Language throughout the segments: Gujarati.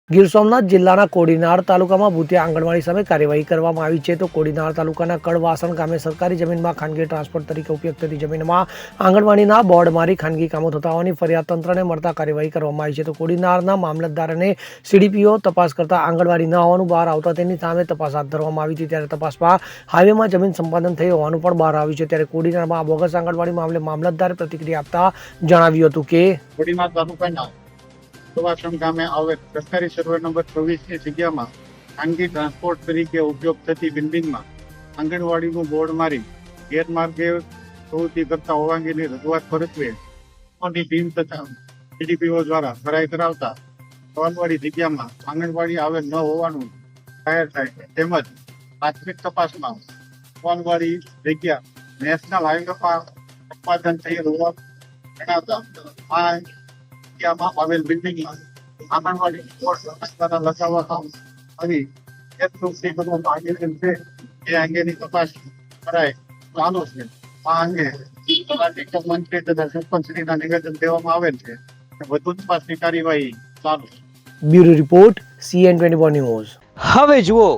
ગીર સોમનાથ જિલ્લાના કોડીનાર તાલુકામાં ભૂતિયા આંગણવાડી સામે કાર્યવાહી કરવામાં આવી છે. તો કોડીનાર તાલુકાના કડવાસણ ગામે સરકારી જમીનમાં ખાનગી ટ્રાન્સપોર્ટ તરીકે ઉપયોગ થતી જમીનમાં આંગણવાડીના બોર્ડ મારી ખાનગી કામો થતા હોવાની ફરિયાદ તંત્રને મળતા કાર્યવાહી કરવામાં આવી છે. તો કોડીનારના મામલતદાર અને સીડીપીઓ તપાસ કરતા આંગણવાડી ન હોવાનું બહાર આવતા તેની સામે તપાસ હાથ ધરવામાં આવી હતી. ત્યારે તપાસમાં હાઈવેમાં જમીન સંપાદન થઈ હોવાનું પણ બહાર આવ્યું છે. ત્યારે કોડીનારમાં આ બોગસ આંગણવાડી મામલે મામલતદારે પ્રતિક્રિયા આપતા જણાવ્યું હતું કે કોડીનાર તાલુકાના કડવાસણ ગામે આવેલ સરકારી સર્વે નંબર 26 ની જગ્યામાં ખાનગી ટ્રાન્સપોર્ટ તરીકે ઉપયોગ થતી બિલ્ડિંગમાં આંગણવાડીનું બોર્ડ મારી ગેરમાર્ગે પ્રવૃત્તિ કરતા હોવાની રજૂઆત પરત્વે ની ટીમ તથા સીડીપીઓ દ્વારા ખરાઈ કરાવતા આંગણવાડી જગ્યામાં આંગણવાડી આવેલ ન હોવાનું જાહેર થાય છે. તેમજ પ્રાથમિક તપાસમાં આંગણવાડી જગ્યા નેશનલ હાઈવે પર સંપાદન થયેલ હોવાનું જણાવતા આ જગ્યામાં આવેલ બિલ્ડિંગમાં આંગણવાડી બોર્ડ દ્વારા લગાવવામાં આવી ગેરવૃત્તિ કરવામાં આવેલ છે. એ અંગેની તપાસ કરાય ચાલુ છે. આ અંગે મંત્રી તથા સરપંચશ્રીના નિવેદન દેવામાં આવેલ છે. વધુ તપાસની કાર્યવાહી ચાલુ છે. Bureau report CN24 news. હવે જુઓ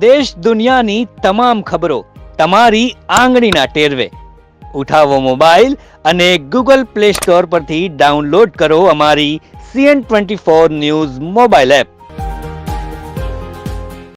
દેશ દુનિયાની તમામ ખબરો તમારી આંગળીના ટેરવે. ઉઠાવો મોબાઈલ અને Google Play Store પરથી ડાઉનલોડ કરો અમારી CN24 ન્યૂઝ મોબાઈલ એપ.